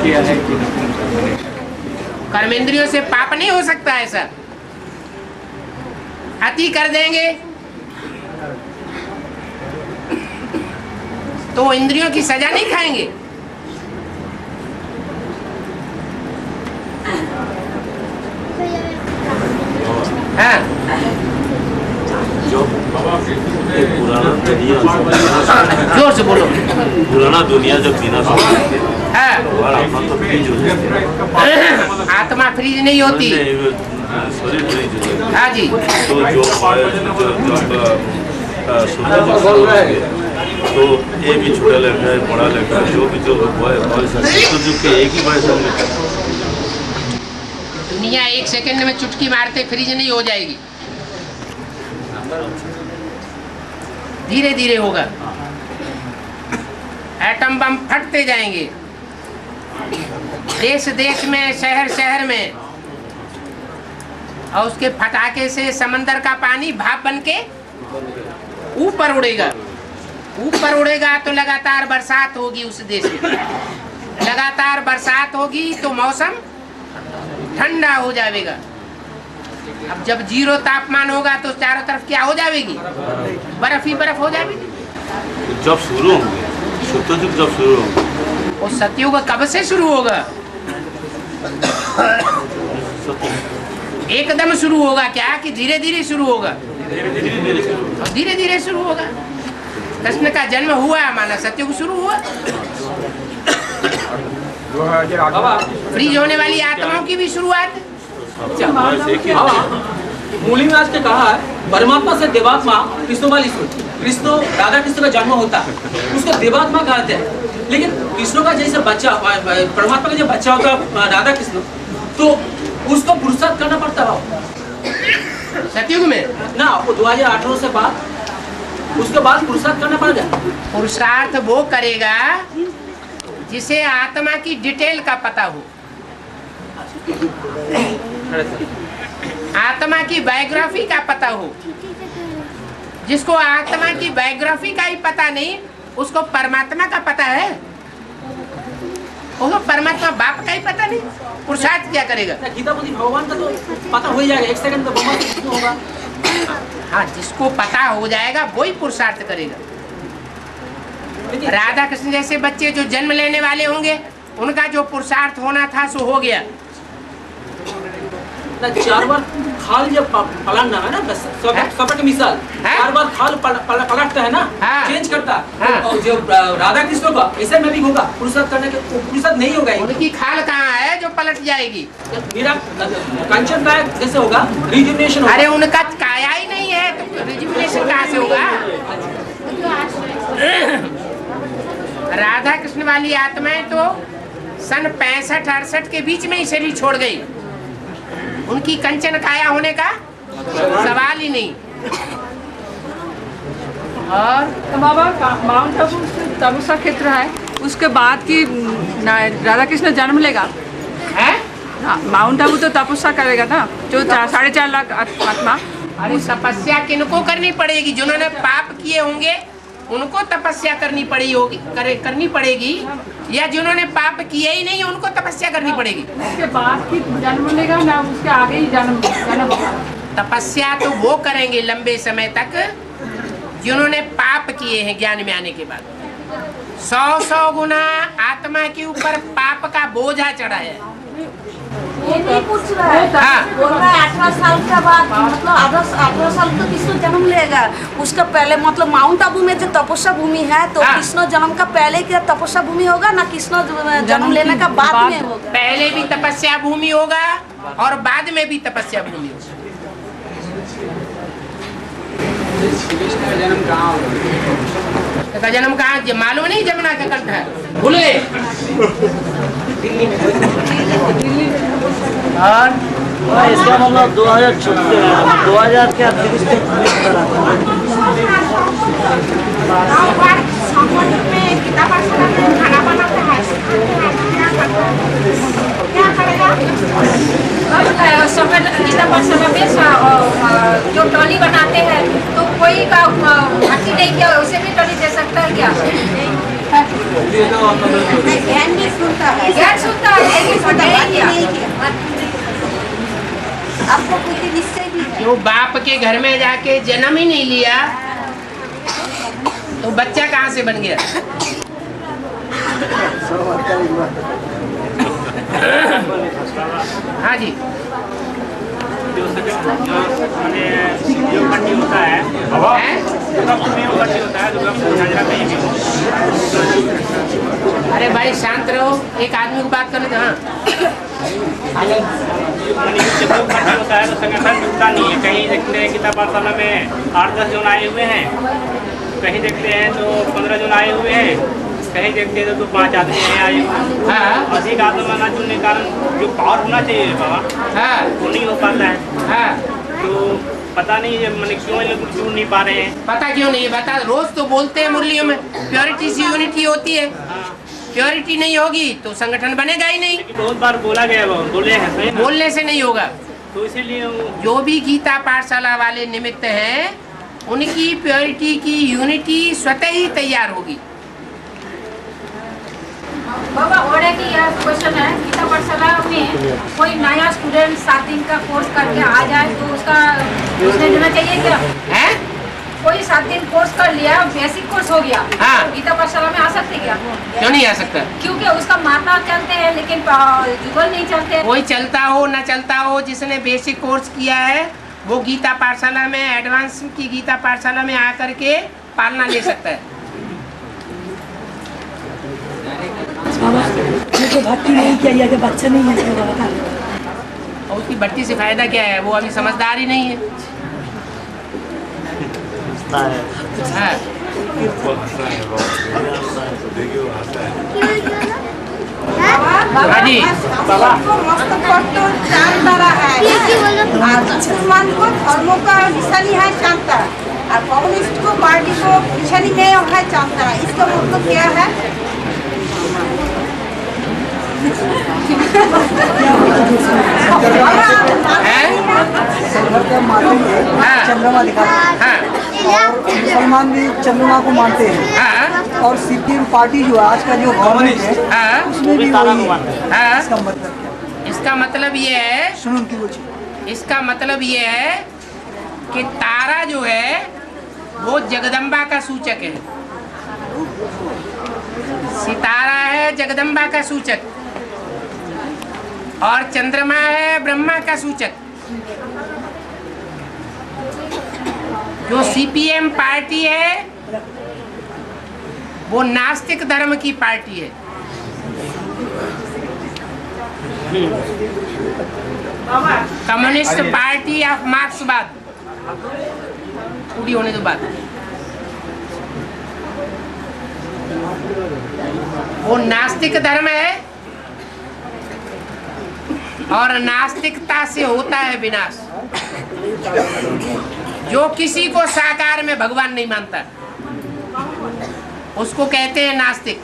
किया है कि कर्मेंद्रियों से पाप नहीं हो सकता है सर। अति कर देंगे तो इंद्रियों की सजा नहीं खाएंगे। हाँ जो पुराना दुनिया जोर से बोलो। पुराना दुनिया जब बिना हाँ आत्मा तो फ्रीज हो जाती है। आत्मा फ्रीज नहीं होती। शरीर फ्रीज हो जाता हाँ जी। तो जो तो ये भी छोटा लड़का है बड़ा लड़का है जो भी जो एक ही वयस में दुनिया 1 सेकंड में चुटकी मारते फ्रीज नहीं हो जाएगी, धीरे धीरे होगा। एटम बम फटते जाएंगे देश देश में, शहर शहर में, और उसके फटाके से समंदर का पानी भाप बनके ऊपर उड़ेगा। ऊपर उड़ेगा तो लगातार बरसात होगी उस देश में। लगातार बरसात होगी तो मौसम ठंडा हो जाएगा। अब जब 0 तापमान होगा तो चारों तरफ क्या हो जाएगी? बर्फ ही बर्फ हो जाएगी। जब शुरू होंगे सत्ययुग, जब शुरू होंगे वो सतयुग कब से शुरू होगा? एकदम शुरू होगा क्या कि धीरे धीरे शुरू होगा? धीरे धीरे शुरू होगा। कृष्ण का जन्म हुआ माना सतयुग शुरू हुआ। फ्रीज होने वाली आत्माओं की भी शुरुआत। मूली में आज ने कहा है परमात्मा से देवात्मा कृष्ण वाली कृष्ण राधा कृष्ण का जन्म होता है, उसको देवात्मा कहते हैं। लेकिन कृष्ण का जैसे बच्चा, परमात्मा का जब बच्चा होता है राधा कृष्ण, तो उसको पुरुषार्थ करना पड़ता है सतयुग में ना। वो 2018 से बाद उसके बाद पुरुषार्थ करना पड़ेगा। पुरुषार्थ वो करेगा जिसे आत्मा की डिटेल का पता हो। आत्मा की बायोग्राफी का पता हो। जिसको आत्मा की बायोग्राफी का ही पता नहीं, उसको परमात्मा का पता है? उसको परमात्मा बाप का ही पता नहीं, पुरुषार्थ क्या करेगा? गीता बुद्धि भगवान का तो पता हो जाएगा, 1 सेकंड में भगवान होगा। हाँ, जिसको पता हो जाएगा वही पुरुषार्थ करेगा। राधा कृष्ण जैसे बच्चे जो जन्म लेने वाले होंगे, उनका जो पुरुषार्थ होना था सो हो गया। 4 बार खाल जब पलटना है ना, बस सबक मिसाल 4 बार खाल पलटता है ना, चेंज करता। और जो राधा कृष्ण का ऐसे में भी होगा पुरुषार्थ करने के, पुरुषार्थ नहीं होगा। उनकी खाल कहाँ है जो पलट जाएगी? मेरा कंचन का जैसे होगा रिजुविनेशन। अरे उनका काया ही नहीं है तो रिजुविनेशन कहाँ से होगा? राधा कृष्ण वाली आत्माएं तो सन 65-68 के बीच में ही शरीर छोड़ गई। उनकी कंचन काया होने का सवाल ही नहीं। और तो बाबा माउंट आबू तपस्या क्षेत्र है, उसके बाद की राधा कृष्ण जन्म लेगा है? माउंट आबू तो तपस्या करेगा ना, जो 4.5 लाख आत्मा। अरे तपस्या किनको करनी पड़ेगी? जिन्होंने पाप किए होंगे उनको तपस्या करनी पड़ेगी, या जिन्होंने पाप किए ही नहीं उनको तपस्या करनी पड़ेगी? उसके बाद की जन्म लेगा ना, उसके आगे ही जन्म होगा। तपस्या तो वो करेंगे लंबे समय तक जिन्होंने पाप किए हैं ज्ञान में आने के बाद। 100 गुना आत्मा के ऊपर पाप का बोझा चढ़ा है। ये नहीं पूछ रहा है, बोल रहा है 18 साल के बाद, मतलब 18 साल तो कृष्ण जन्म लेगा। उसका पहले मतलब माउंट आबू में जो तपस्या भूमि है, तो कृष्ण जन्म का पहले क्या तपस्या भूमि होगा ना, कृष्ण जन्म लेने का बाद में होगा? पहले भी तपस्या भूमि होगा और बाद में भी तपस्या भूमि होगा। जन्म कहाँ होगा? जन्म कहाँ मालूम नहीं? जमुना का कंठ है, भूल गए। और इसका मतलब 2000 के 30 तक खाना बनाते हैं, क्या करेगा? गीता पाठशाला में जो टॉली बनाते हैं, तो कोई का भर्ती नहीं किया, उसे भी टॉली दे सकता है क्या? ज्ञान नहीं सुनता है, ज्ञान सुनता है लेकिन सुनता नहीं बात किया। नहीं किया। आपको कुछ निश्चय भी है। जो बाप के घर में जाके जन्म ही नहीं लिया तो बच्चा कहाँ से बन गया? हाँ जी, जो मैंने जो भट्टी होता है हैं? जो भट्टी होता है दुर्गा कहीं भी हो। अरे भाई शांत रहो, एक आदमी को बात करने दो। हाँ जब भट्टी होता है तो संगठन जुटता नहीं है। कहीं देखते हैं गीता पाठशाला में 8-10 जन आए हुए हैं, कहीं देखते हैं तो 15 जन आए हुए हैं, कहीं देखते हैं तो 5 आदमी हैं आए हुए। हाँ अधिक आदमी ना जुड़ने के कारण जो पावर होना चाहिए बाबा हाँ वो नहीं हो पाता है। हाँ, तो पता नहीं है मैंने क्यों ये लोग जुड़ नहीं पा रहे हैं। पता क्यों नहीं है? बता, रोज तो बोलते हैं मुरलियों में प्योरिटी से यूनिटी होती है। प्योरिटी नहीं होगी तो संगठन बनेगा ही नहीं। बहुत बार बोला गया है, बोले हैं सही ना? बोलने से नहीं होगा। तो इसीलिए जो भी गीता पाठशाला वाले निमित्त हैं उनकी प्योरिटी की यूनिटी स्वतः ही तैयार होगी। बाबा और है कि यह क्वेश्चन है, गीता पाठशाला में कोई नया स्टूडेंट 7 दिन का कोर्स करके आ जाए तो उसका उसने देना चाहिए क्या? हैं? कोई 7 दिन कोर्स कर लिया, बेसिक कोर्स हो गया, हाँ। तो गीता पाठशाला में आ सकते क्या? क्यों नहीं आ सकता? क्योंकि उसका माता चलते हैं लेकिन जुगल नहीं चलते। कोई चलता हो न चलता हो, जिसने बेसिक कोर्स किया है वो गीता पाठशाला में, एडवांस की गीता पाठशाला में आकर के पालना ले सकता है। तो भट्टी नहीं किया कि बच्चा नहीं है। और उसकी भट्टी से फायदा क्या है? वो अभी समझदार ही नहीं है। हाँ हाँ जी, मस्त तो चांद तारा है और मुसलमान को धर्मों का निशानी है चांद तारा और कम्युनिस्ट को पार्टी को निशानी में है चांद तारा। इसका मतलब क्या है? हाँ चंद्रमा दिखाते हाँ हैं और मुसलमान भी चंद्रमा को मानते हैं हाँ और सीपीएम पार्टी जो है आज का जो गवर्नमेंट है हाँ उसमें भी वही है। हाँ। इसका मतलब क्या है? इसका मतलब ये है, सुनो उनकी बोलिए। इसका मतलब ये है कि तारा जो है वो जगदम्बा का सूचक है। सितारा है जगदम्बा का सूचक और चंद्रमा है ब्रह्मा का सूचक। जो सीपीएम पार्टी है वो नास्तिक धर्म की पार्टी है। कम्युनिस्ट पार्टी ऑफ मार्क्सवाद। पूरी होने दो बात। वो नास्तिक धर्म है और नास्तिकता से होता है विनाश। जो किसी को साकार में भगवान नहीं मानता उसको कहते हैं नास्तिक।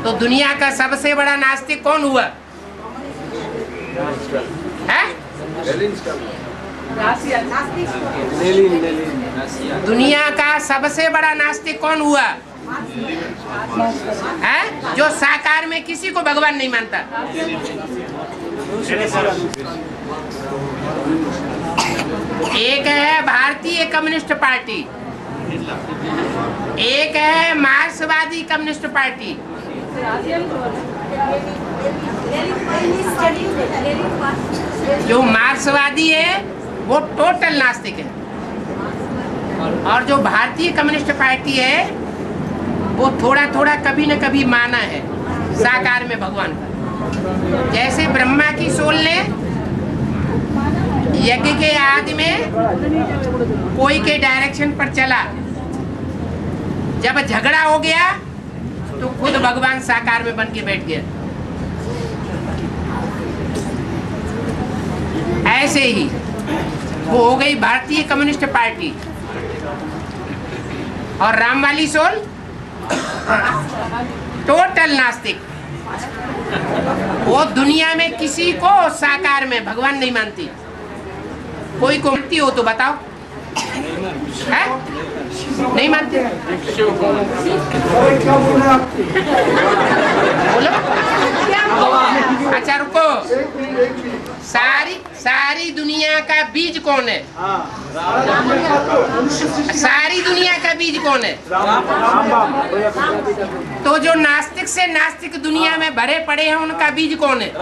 तो दुनिया का सबसे बड़ा नास्तिक कौन हुआ है? दुनिया का सबसे बड़ा नास्तिक कौन हुआ है? जो साकार में किसी को भगवान नहीं मानता। एक है भारतीय कम्युनिस्ट पार्टी, एक है मार्क्सवादी कम्युनिस्ट पार्टी। जो मार्क्सवादी है वो टोटल नास्तिक है और जो भारतीय कम्युनिस्ट पार्टी है वो थोड़ा थोड़ा कभी न कभी माना है साकार में भगवान का। जैसे ब्रह्मा की सोल ने यज्ञ के आदि में कोई के डायरेक्शन पर चला, जब झगड़ा हो गया तो खुद भगवान साकार में बन के बैठ गया। ऐसे ही वो हो गई भारतीय कम्युनिस्ट पार्टी। और रामवाली सोल टोटल नास्तिक। वो दुनिया में किसी को साकार में भगवान नहीं मानती। कोई को मानती हो तो बताओ। है? नहीं मानते? बोलो। अच्छा रुको, सारी दुनिया का बीज कौन है? सारी दुनिया का बीज कौन है? तो जो नास्तिक से नास्तिक दुनिया में भरे पड़े हैं उनका बीज कौन है?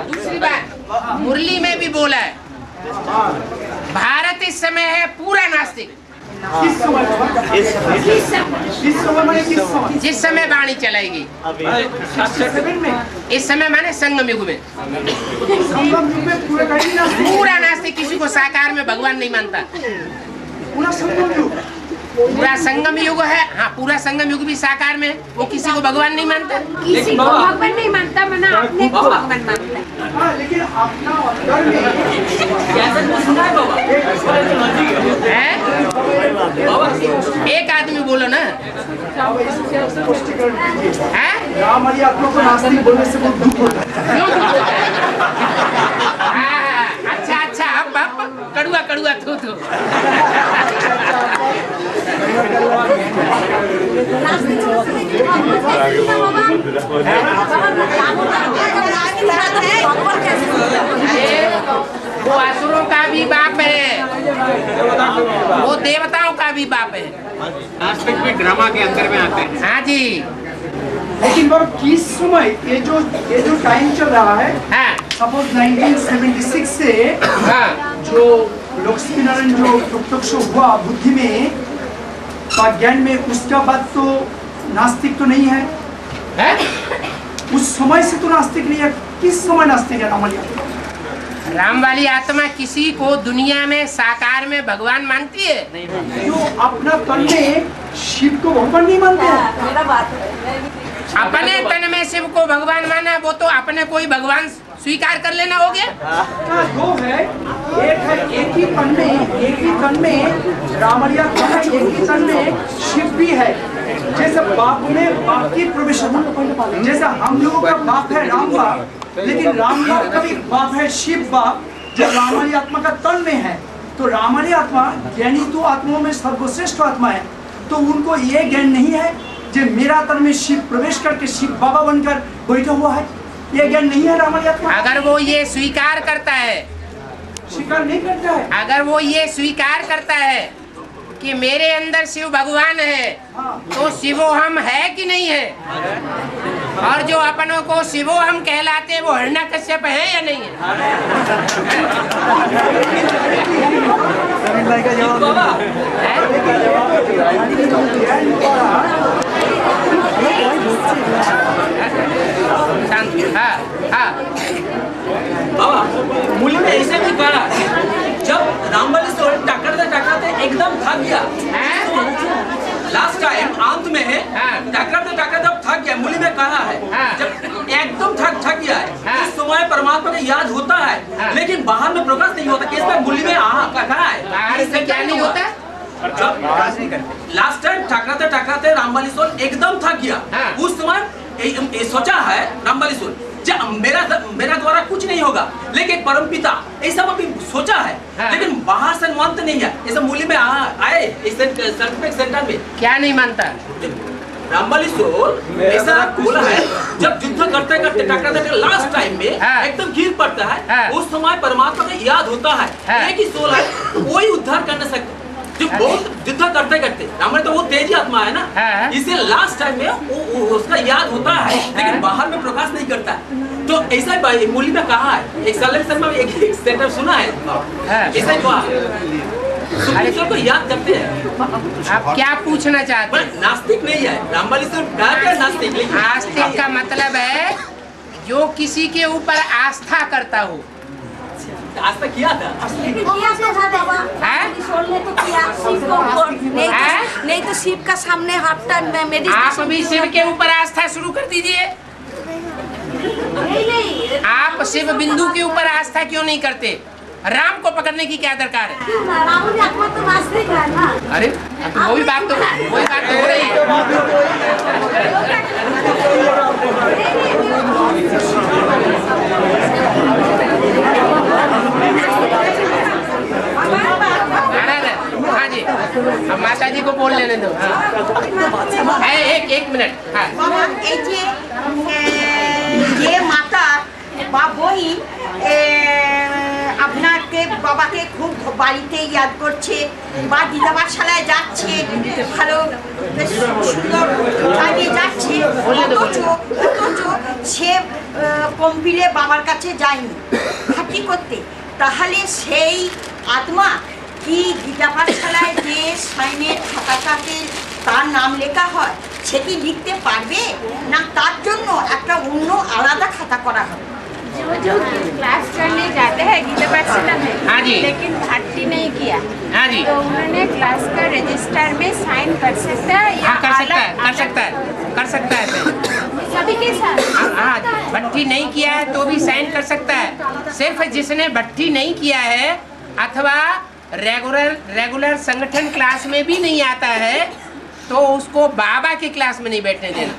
दूसरी बात मुरली में भी बोला है, भारत इस समय है पूरा नास्तिक। जिस समय वाणी चलाएगी, इस समय माने संगम युग में पूरा नास्तिक, किसी को साकार में भगवान नहीं मानता। पूरा संगम युग है, हाँ पूरा संगम युग भी साकार में, वो किसी को भगवान नहीं मानता। किसी को भगवान नहीं मानता, मना अपने को भगवान मानता है। लेकिन अपना अंदर में एक आदमी बोलो ना, है? राम वाली आत्मा को नास्तिक बोलने से बहुत दुख होता है। अच्छा अब कड़ुआ थू वो असुरों का भी बाप है, वो देवताओं का भी बाप है। नास्तिक भी ड्रामा के अंदर में आते हैं। हाँ जी। लेकिन वो किस समय ये जो टाइम चल रहा है, हाँ। सपोज 1976 से जो लक्ष्मी नारायण जो प्रत्यक्ष हुआ बुद्धि में का ज्ञान में, उसका बाद तो नास्तिक तो नहीं है, उस समय से तो नास्तिक नहीं है। किस समय नास्तिक है राम वाली आत्मा किसी को दुनिया में साकार में भगवान मानती है? जो अपना तन में शिव को भगवान नहीं मानते हैं। मेरा बात है, अपने तन में शिव को भगवान माना, वो तो अपने कोई भगवान स्वीकार कर लेना हो गया। दो है, एक ही तन में रामलिया है, एक ही तन में शिव भी है। जैसे बाप में बाप की प्रवेश, जैसे हम लोगों का बाप है राम बाप, लेकिन राम बाप का भी बाप है शिव बाप, जो रामाली आत्मा का तन में है। तो रामाली आत्मा ज्ञानी तो आत्माओं में सर्वश्रेष्ठ आत्मा है, तो उनको ये ज्ञान नहीं है जो मेरा तन में शिव प्रवेश करके शिव बाबा बनकर बैठा हुआ है, ये ज्ञान नहीं है रामाली आत्मा। अगर वो ये स्वीकार करता है, स्वीकार नहीं करता है, अगर वो ये स्वीकार करता है कि मेरे अंदर शिव भगवान है, तो शिवो हम है कि नहीं है? और जो अपनों को शिवो हम कहलाते हैं वो हिरण्यकश्यप है या नहीं है? बाबा मूल्य में ऐसा भी कहा, जब रामबली से टकराते एकदम थक गया, लास्ट टाइम अंत में है टकराते जब थक गया, मूल्य में कहा है जब एकदम थक गया है, उस समय परमात्मा का याद होता है, लेकिन बाहर में प्रकाश नहीं होता। किस में मूल्य में कहा है इससे क्या नहीं होता? लास्ट टाइम टकराते रामबली सोल एकदम थक गया, उस समय सोचा है रामबली सोल मेरा द्वारा कुछ नहीं होगा, लेकिन परमपिता ऐसा भी सोचा है, लेकिन बाहर से मानते नहीं है। ऐसा मूल्य में आए सेंटर में क्या नहीं मानता? रामबली सोल ऐसा बोला है, जब युद्ध करते टकराते लास्ट टाइम में एकदम गिर पड़ता है, उस समय परमात्मा का याद होता है। एक ही सोल है, कोई उद्धार कर नहीं सकता। जो बहुत युद्ध करते रावण तो वो तेजी आत्मा है ना, इसे लास्ट टाइम में उसका याद होता है, लेकिन बाहर में प्रकाश नहीं करता। तो ऐसा ही मूल्य में कहा है, एक सलम में एक सेंटर सुना है, ऐसा ही कहा को याद करते हैं। आप क्या पूछना चाहते हैं? नास्तिक नहीं है रामबली नास्तिक, लेकिन नास्तिक का मतलब है जो किसी के ऊपर आस्था करता हो। आस्था किया था, नहीं तो शिव का सामने हफ्ता में आप भी शिव के ऊपर आस्था शुरू कर दीजिए। आप शिव बिंदु के ऊपर आस्था क्यों नहीं करते? राम को पकड़ने की क्या दरकार है? आत्मा तो नास्तिक है ना। अरे वही बात तो हो रही है। हाँ जी, अब माता जी को बोल लेने दो। हाँ। एक मिनट। हाँ। ये माता বা বই আপনাকে বাবাকে খুব বাড়িতে ইয়াদ করছে বা দিদা পাঠশালায় যাচ্ছে, ভালো বেশ সুন্দর কাজে যাচ্ছে, অথচ সে কম্পিলে বাবার কাছে যায়নি খাটি করতে। তাহলে সেই আত্মা কি গীতা পাঠশালায় যে সাইনের খাতাটাতে তার নাম লেখা হয় সেটি লিখতে পারবে না তার জন্য একটা অন্য আলাদা খাতা করা হবে? जो क्लास करने जाते हैं गीता पाठशाला में, हाँ जी, लेकिन भर्ती नहीं किया, हाँ जी, तो उन्होंने क्लास का रजिस्टर में साइन कर सकता है या हाँ, कर सकता है सभी के साथ? हाँ, भर्ती नहीं किया है तो भी साइन कर सकता है। सिर्फ जिसने भर्ती नहीं किया है अथवा रेगुलर संगठन क्लास में भी नहीं आता है तो उसको बाबा के क्लास में नहीं बैठने देना।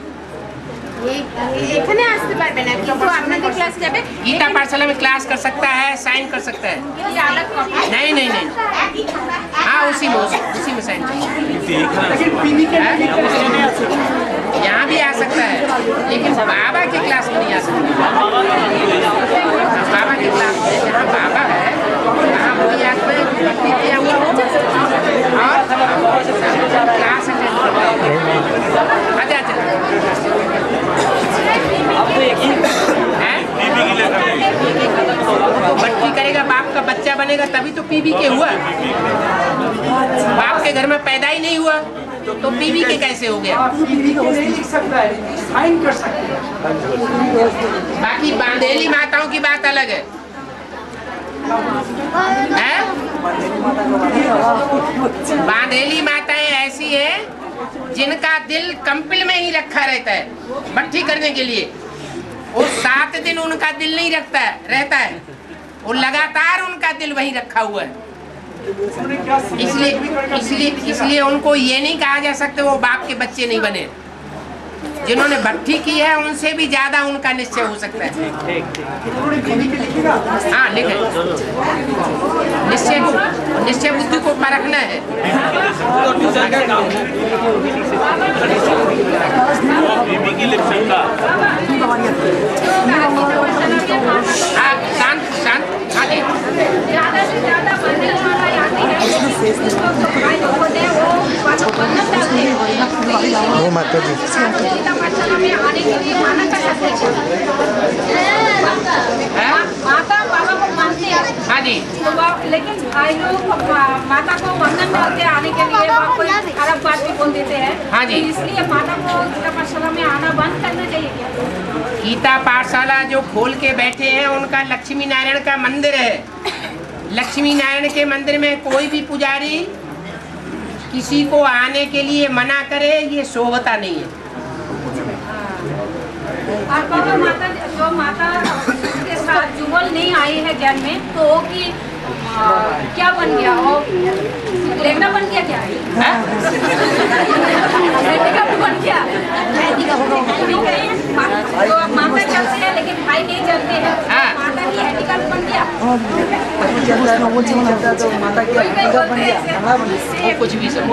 এখানে আসতে পারবে না, কিন্তু আপনাদের ক্লাস যাবে। गीता पाठशाला में क्लास कर सकता है, साइन कर सकता है। ये अलग कॉपी? नहीं। हाँ, उसी में साइन। यहाँ भी आ सकता है लेकिन बाबा के क्लास में नहीं आ सकता। बाबा के क्लास में जहाँ बाबा है वहाँ वही आदमी भर्ती किया हुआ हो और क्लास अटेंड करता है। भर्ती करेगा, बाप का बच्चा बनेगा तभी तो पीबी के हुआ। बाप के घर में पैदा ही नहीं हुआ तो पीबी के कैसे हो गया? लिख सकता है, साइन कर सकता है। बाकी बांधेली माताओं की बात अलग है। बांधेली माताएं ऐसी है जिनका दिल कंपिल में ही रखा रहता है भट्टी करने के लिए। वो 7 दिन उनका दिल नहीं रहता है, वो लगातार उनका दिल वहीं रखा हुआ है। इसलिए उनको ये नहीं कहा जा सकता वो बाप के बच्चे नहीं बने। जिन्होंने भट्टी की है उनसे भी ज्यादा उनका निश्चय हो सकता है। हाँ, लिखे निश्चय बुद्धि को परखना है। शांत। हाँ जी, ज्यादा से ज्यादा मंदिर वाला आती है, भाई लोग होते हैं वो बंधन डालते हैं। गीता पाठशाला में आने के लिए माना कर सकते हैं, माता बाबा को मानते हैं। हाँ जी, तो लेकिन भाई लोग माता को बंधन डालते हैं आने के लिए, वहाँ कोई खराब बात भी बोल देते हैं। हाँ जी, इसलिए माता को गीता पाठशाला में आना बंद करना चाहिए क्या? गीता पाठशाला जो खोल के बैठे हैं उनका लक्ष्मी नारायण का मंदिर है। लक्ष्मी नारायण के मंदिर में कोई भी पुजारी किसी को आने के लिए मना करे ये शोभता नहीं है। और बाबा माता के साथ जुगल नहीं आई है ज्ञान में, तो वो की क्या बन गया? वो लेना बन गया क्या? बन गया तो माता चलते हैं लेकिन भाई नहीं चलते हैं, माता की हैंडीकैप बन गया। कुछ भी सब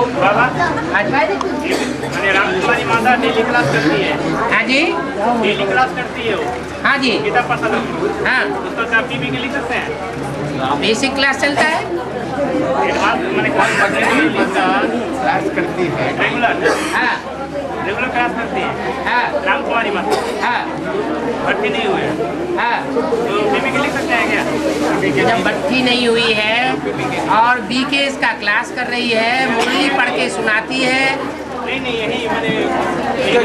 रामकुमारी माता डेली क्लास करती है। हाँ जी, डेली क्लास करती है वो। हाँ जी, गीता पाठशाला। हाँ, उसका आप पीबी के लिख सकते हैं। बेसिक क्लास चलता है, एडवांस मैंने क्लास करती है रेगुलर। हाँ, रेगुलर क्लास करती है। हाँ, रामकुमारी माता। हाँ, भर्ती नहीं हुए, हाँ, तो पीबी के लिख सकते हैं क्या? जब भट्टी नहीं हुई है और बीके इसका क्लास कर रही है, मुरली पढ़ के सुनाती है। नहीं यही मैंने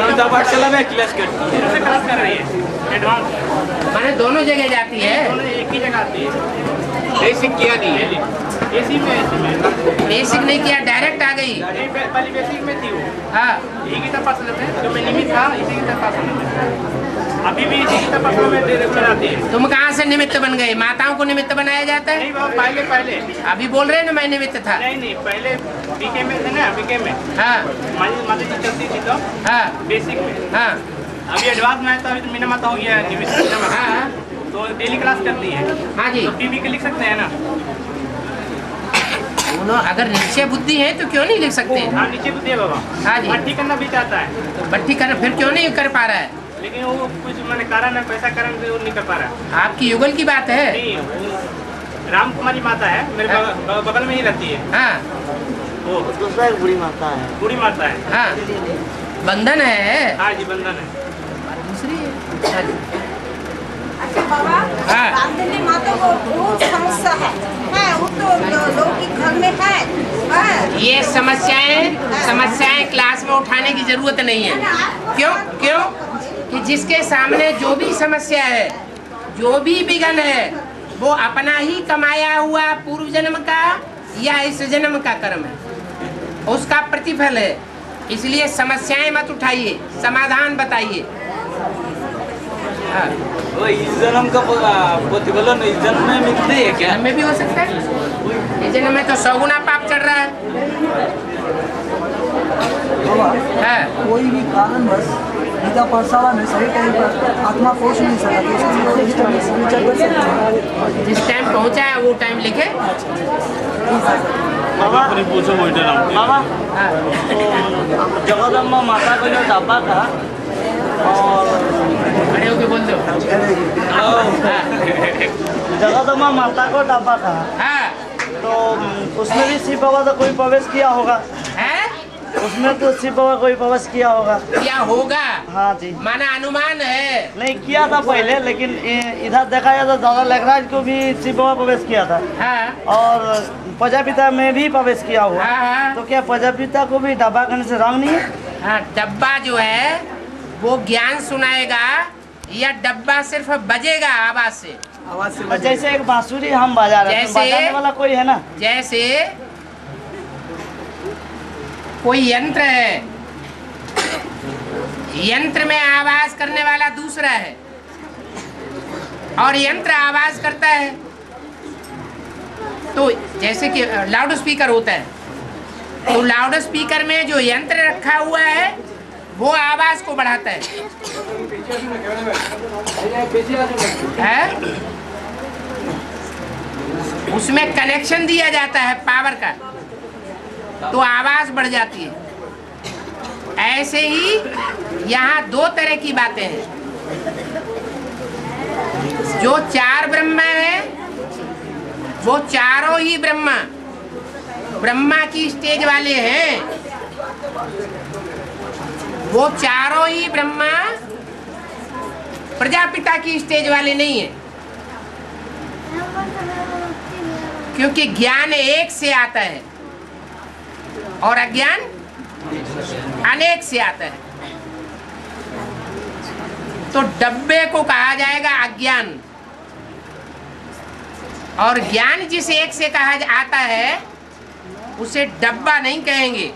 गीता पाठशाला में क्लास करती है, क्लास कर रही है एडवांस। मैंने दोनों जगह जाती है, दोनों एक ही जगह आती है। बेसिक किया नहीं है, एसी में बेसिक नहीं किया, डायरेक्ट आ गई। नहीं, पहले बेसिक में थी वो। हाँ, यही की तपास लेते हैं, जो मैं निमित्त था इसी की तपास लेते अभी भी इसी की तपास में रेगुलर आती है। तुम कहाँ से निमित्त बन गए? माताओं को निमित्त बनाया जाता है? नहीं बाबा, पहले अभी बोल रहे हैं ना मैं निमित्त था। नहीं, पहले बीके में थे ना, बीके में हाँ माता जी चलती थी तो हाँ बेसिक में। हाँ अभी एडवांस में है तो अभी तो मीना माता हो गया है, निमित्त मीना माता। हाँ तो डेली क्लास करती है। हाँ जी। तो पीबी के लिख सकते हैं ना? दोनों अगर नीचे बुद्धि है तो क्यों नहीं लिख सकते? हाँ, नीचे बुद्धि है बाबा। हाँ जी। भट्टी करना भी चाहता है, तो बट्टी कर फिर क्यों नहीं कर पा रहा है? लेकिन वो कुछ मैंने कारण है, पैसा कारण से वो नहीं कर पा रहा है। आपकी युगल की बात है। नहीं, वो राम कुमारी माता है, मेरे बगल में ही रहती है। हाँ, वो दूसरा एक बुढ़ी माता है। बूढ़ी माता है। हाँ, बंधन है। हाँ जी, बंधन है। दूसरी है। हाँ जी। अच्छा बाबा, हाँ। रामदेवी माता को बहुत समस्या है, वो तो लोग के घर में है। ये समस्याएं क्लास में उठाने की जरूरत नहीं है। क्यों? कि जिसके सामने जो भी समस्या है, जो भी विघ्न है, वो अपना ही कमाया हुआ पूर्व जन्म का या इस जन्म का कर्म है, उसका प्रतिफल है। इसलिए समस्याएं मत उठाइए, समाधान बताइए। हाँ। वो इस जन्म का प्रतिफलन इस जन्म में मिलती है क्या? जन्म में भी हो सकता है। इस जन्म में तो 100 गुना पाप चढ़ रहा है। हाँ। कोई भी कारणवश गीता पाठशाला में सही टाइम पर आत्मा पहुंच नहीं सका तो उसमें विचार कर सकते हैं। जिस टाइम पहुंचा है वो टाइम लिखे। बाबा पूछो वही टाइम। बाबा, हाँ। तो जगदम्बा माता को जो डब्बा था और खड़े होके बोल दो। जगदम्बा माता को डब्बा था, हाँ। तो उसमें भी शिव बाबा तो कोई प्रवेश किया होगा? है? उसमें तो शिव बाबा कोई प्रवेश किया होगा? क्या होगा? हाँ जी। माना अनुमान है। नहीं किया था पहले, लेकिन इधर देखा जाए तो दादा लेखराज को भी शिव बाबा प्रवेश किया था। हाँ। और प्रजापिता में भी प्रवेश किया हुआ। हाँ। तो क्या प्रजापिता को भी डब्बा करने से रंग नहीं है? हाँ, डब्बा जो है वो ज्ञान सुनाएगा या डब्बा सिर्फ बजेगा आवाज से? आवाज से जैसे एक बांसुरी हम बजा रहे हैं, बजाने वाला कोई है ना? जैसे कोई यंत्र है, यंत्र में आवाज करने वाला दूसरा है और यंत्र आवाज करता है। तो जैसे कि लाउड स्पीकर होता है, तो लाउड स्पीकर में जो यंत्र रखा हुआ है वो आवाज को बढ़ाता है। उसमें कनेक्शन दिया जाता है पावर का, तो आवाज बढ़ जाती है। ऐसे ही यहाँ दो तरह की बातें हैं। जो चार ब्रह्मा है वो चारों ही ब्रह्मा की स्टेज वाले हैं। वो चारों ही ब्रह्मा प्रजापिता की स्टेज वाले नहीं है, क्योंकि ज्ञान एक से आता है और अज्ञान अनेक से आता है। तो डब्बे को कहा जाएगा अज्ञान, और ज्ञान जिस एक से कहा आता है उसे डब्बा नहीं कहेंगे,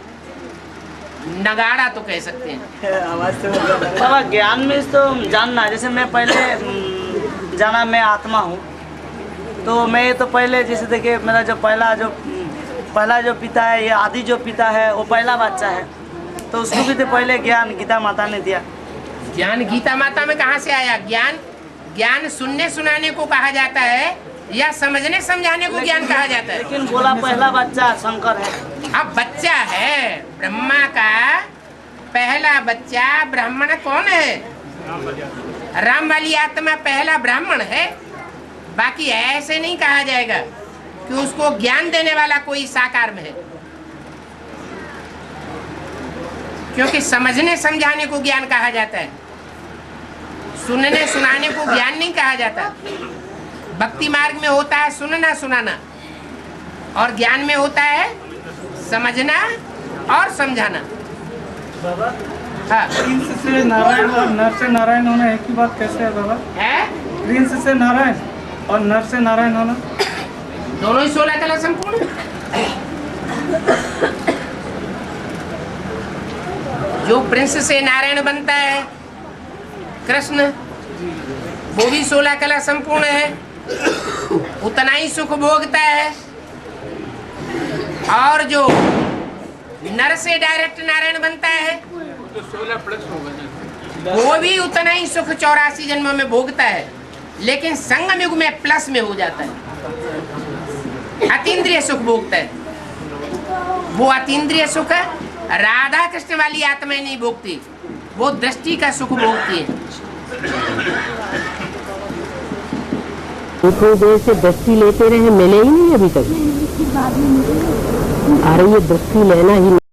नगाड़ा तो कह सकते हैं। बाबा, ज्ञान में तो जानना, जैसे मैं पहले जाना मैं आत्मा हूँ, तो मैं तो पहले जैसे देखिए मेरा जो पहला जो पिता है, ये आदि जो पिता है वो पहला बच्चा है, तो उसको भी तो पहले ज्ञान गीता माता ने दिया। ज्ञान गीता माता में कहाँ से आया? ज्ञान सुनने सुनाने को कहा जाता है या समझने समझाने को ज्ञान कहा जाता है? लेकिन बोला पहला बच्चा शंकर है। अब बच्चा है ब्रह्मा का पहला बच्चा। ब्राह्मण कौन है? राम वाली आत्मा पहला ब्राह्मण है। बाकी ऐसे नहीं कहा जाएगा कि उसको ज्ञान देने वाला कोई साकार में है, क्योंकि समझने समझाने को ज्ञान कहा जाता है, सुनने सुनाने को ज्ञान नहीं कहा जाता। भक्ति मार्ग में होता है सुनना सुनाना, और ज्ञान में होता है समझना और समझाना। हाँ। प्रिंस से नारायण और नर से नारायण होना एक ही बात कैसे है बाबा? है? प्रिंस से नारायण और नर से नारायण होना दोनों ही 16 कला संपूर्ण। जो प्रिंस से नारायण बनता है कृष्ण, वो भी 16 कला संपूर्ण है, उतना ही सुख भोगता है। और जो नर से डायरेक्ट नारायण बनता है तो 16 प्लस होगा। वो भी उतना ही सुख 84 जन्मों में भोगता है, लेकिन संगम युग में प्लस में हो जाता है, अतीन्द्रिय सुख भोगता है। वो अतीन्द्रिय सुख राधा कृष्ण वाली आत्माएं नहीं भोगती, वो दृष्टि का सुख भोगती है। इतनी देर से दृष्टि लेते रहे, मिले ही नहीं अभी तक। अरे ये दृष्टि लेना ही